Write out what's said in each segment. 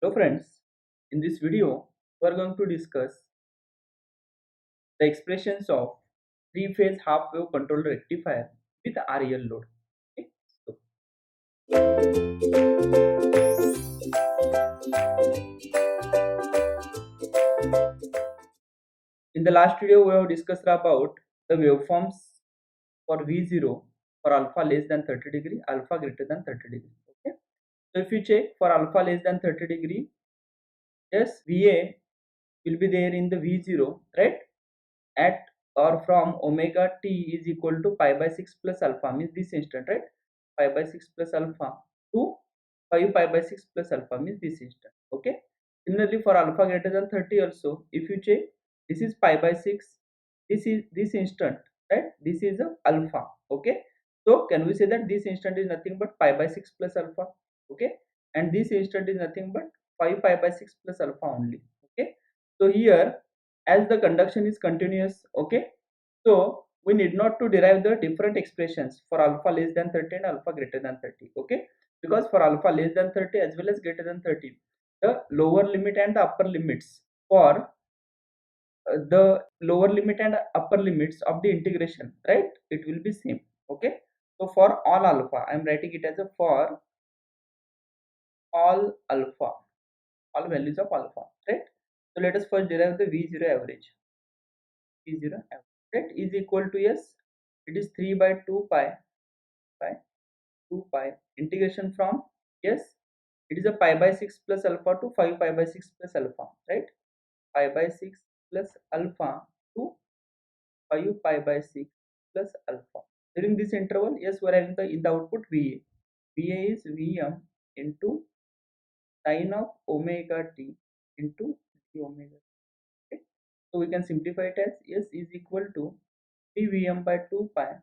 Hello friends, in this video we are going to discuss the expressions of three-phase half-wave control rectifier with REL load. Okay? So, in the last video we have discussed about the waveforms for V0 for alpha less than 30 degree, alpha greater than 30 degree. Okay? So if you check for alpha less than 30 degree, yes, VA will be there in the V0, right? At or from omega t is equal to pi by 6 plus alpha, means this instant, right? Pi by 6 plus alpha to 5 pi by 6 plus alpha, means this instant. Okay, similarly for alpha greater than 30 also, if you check, this is pi by 6, this is this instant, right? This is a alpha. Okay, so can we say that this instant is nothing but pi by 6 plus alpha? Okay, and this instant is nothing but 5 pi by 6 plus alpha only. Okay, so here, as the conduction is continuous, okay, so we need not to derive the different expressions for alpha less than 30 and alpha greater than 30. Okay, because for alpha less than 30 as well as greater than 30, the lower limit and the upper limits for the lower limit and upper limits of the integration, right, it will be same. Okay, so for all alpha I am writing it as a for all alpha, all values of alpha, right? So let us first derive the v0 average. v0 average, right, is equal to, yes, it is 3 by 2 pi by 2 pi integration from, yes, it is a pi by 6 plus alpha to 5 pi by 6 plus alpha, right? Pi by 6 plus alpha to 5 pi by 6 plus alpha. During this interval, yes, we are having the in the output va. Va is vm into sine of omega t into d omega. Okay, so we can simplify it as, yes, is equal to dvm by 2 pi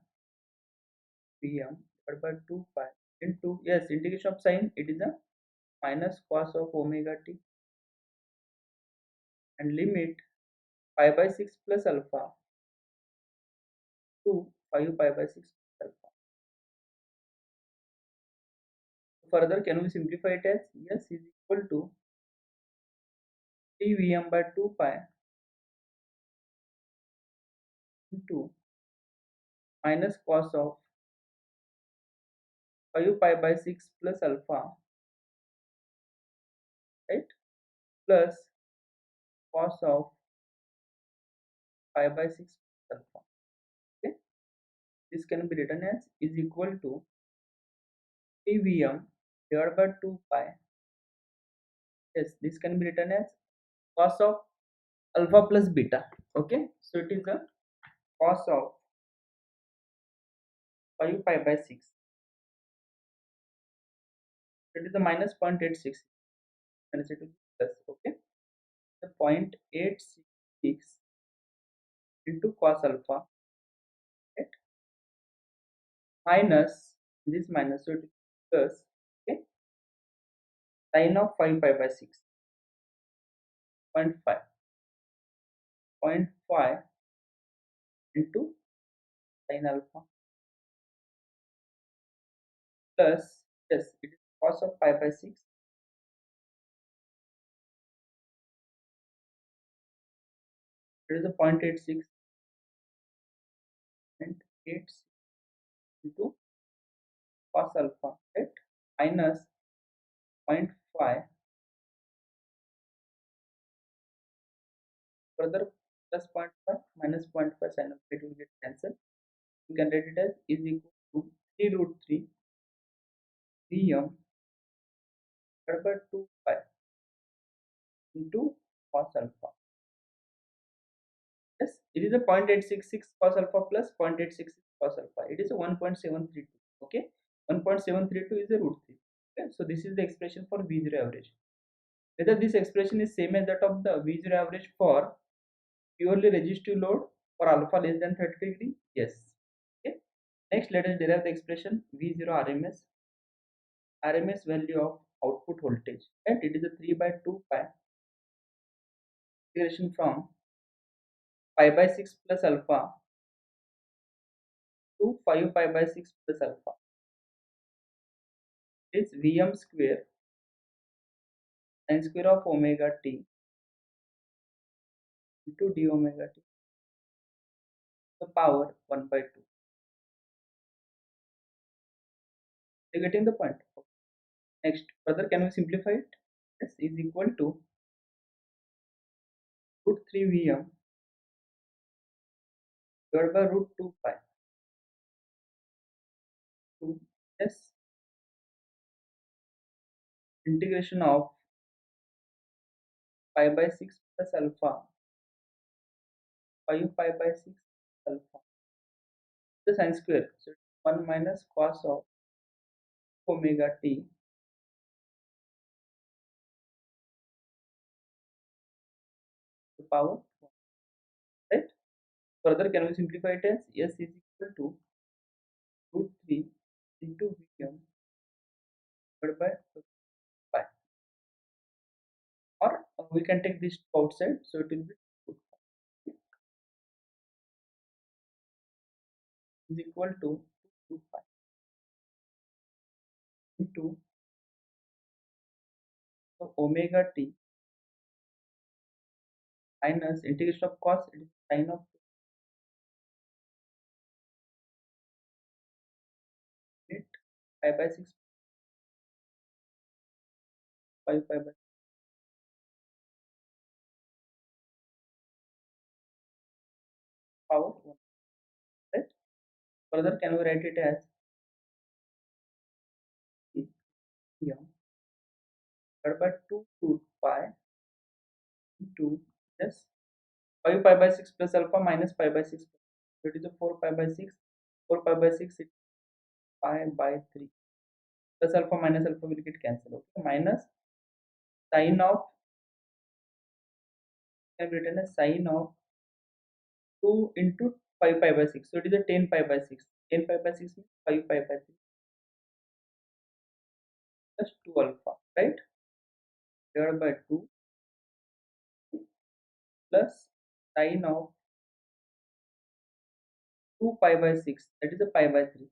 vm divided by 2 pi into, yes, integration of sine, it is a minus cos of omega t, and limit pi by 6 plus alpha to 5 pi by 6 plus alpha. Further, can we simplify it as, yes, is equal to dvm by 2 pi into minus cos of 5 pi by 6 plus alpha, right, plus cos of pi by 6 plus alpha. Okay, this can be written as is equal to dvm divided by 2 pi, yes, this can be written as cos of alpha plus beta. Okay, so it is a cos of 5 pi by 6, it is a minus 0.86 and it will be plus. Okay, the 0.866 into cos alpha, right, minus this minus, so it is plus. Okay, sine of 5 pi by 6, 0.5 into sine alpha plus, yes, it is cos of pi by 6, it is a 0.86 and 8 into cos alpha, right, minus 0.5, further plus 0.5 minus 0.5 sin alpha, it will get cancelled. You can write it as is equal to 3 root 3 Vm divided by 2 pi into cos alpha. Yes, it is a 0.866 cos alpha plus 0.866 cos alpha. It is a 1.732. Okay, 1.732 is a root 3. Okay, so this is the expression for V0 average. Whether this expression is same as that of the V0 average for purely resistive load for alpha less than 30 degree? Yes. Okay. Next, let us derive the expression V0 RMS value of output voltage. Right? It is a 3 by 2 pi integration from pi by 6 plus alpha to 5 pi by 6 plus alpha. It is Vm square sin square of omega t into d omega t to the power 1 by 2. You getting the point? Next, further can we simplify it? This is equal to root 3 Vm divided by root 2 pi to s integration of pi by 6 plus alpha 5 pi by 6 alpha the sin square. So 1 minus cos of omega t to the power 1. Right? Further, can we simplify it as s is equal to root 3 into Vm divided by pi. Or we can take this outside, so it will be root is equal to 2 pi into omega t minus integration of cos, it is sin of it pi by 6 5 pi by power 1. Right? Further, can we write it as Vm divided by 2 pi into yes 5 pi by 6 plus alpha minus pi by 6. So it is a 4 pi by 6. 4 pi by 6 is pi by 3 plus alpha minus alpha will get cancelled. Okay, minus sin of I have written as sin of 2 into 5 pi by 6. So it is a 10 pi by 6. 10 pi by 6 means 5 pi by 6 plus 2 alpha, right? Divided by 2 plus sin of 2 pi by 6, that is a pi by 3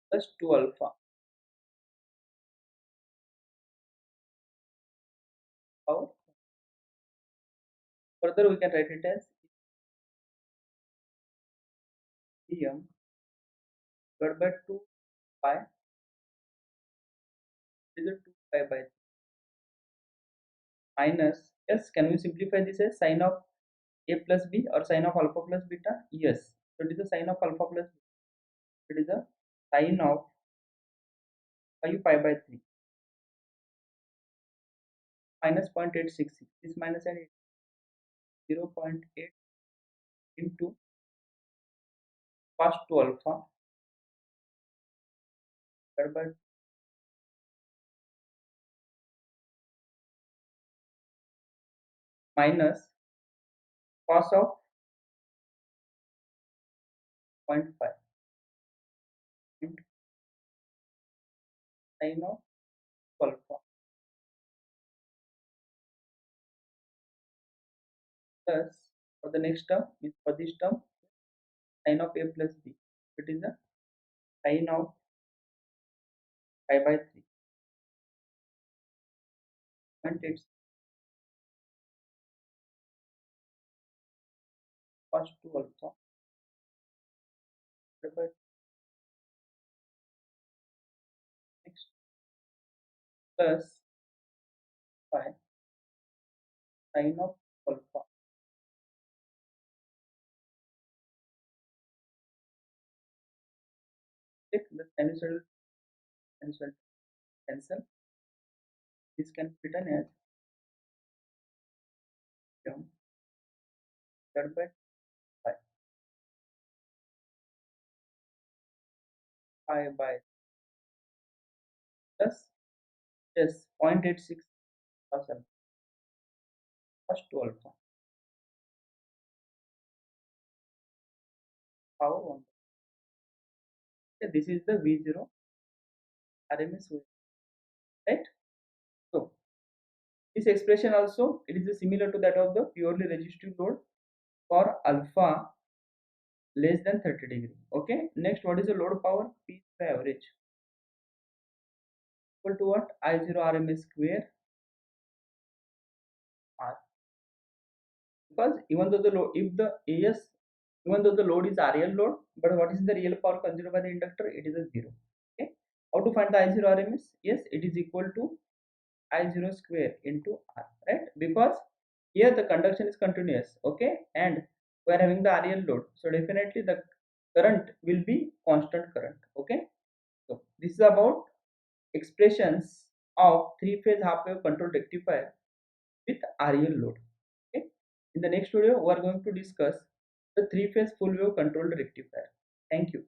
plus 2 alpha power. Further, we can write it as Vm divided by 2 pi is a 2 pi by 3 minus, yes, can we simplify this as sin of a plus b or sin of alpha plus beta? Yes, so it is a sin of alpha plus beta. It is a sin of 5 pi by 3 minus 0.866. This minus and 0.8 into cos 2 alpha divided by minus cos of 0.5 into sin of 2 alpha plus for the next term means for this term sin of a plus b. It is a sin of pi by 3 and its cos 2 alpha divided by next plus pi sin of alpha. Take the sinusoidal cancel. This can be written as m divided by pi pi by plus yes 0.86 cos alpha cos 2 alpha power 1. Okay, this is the V0 RMS value, right? So this expression also it is similar to that of the purely resistive load for alpha less than 30 degree. Okay, next what is the load power? P by average equal to what? I0 RMS square because even though the load, if the AS, even though the load is RL load, but what is the real power consumed by the inductor? It is a zero. Okay, how to find the I0 RMS? Yes, it is equal to I0 square into R, right? Because here the conduction is continuous, okay, and we are having the RL load, so definitely the current will be constant current. Okay, so this is about expressions of three-phase half-wave control rectifier with RL load. Okay, in the next video we are going to discuss the three-phase full wave controlled rectifier. Thank you.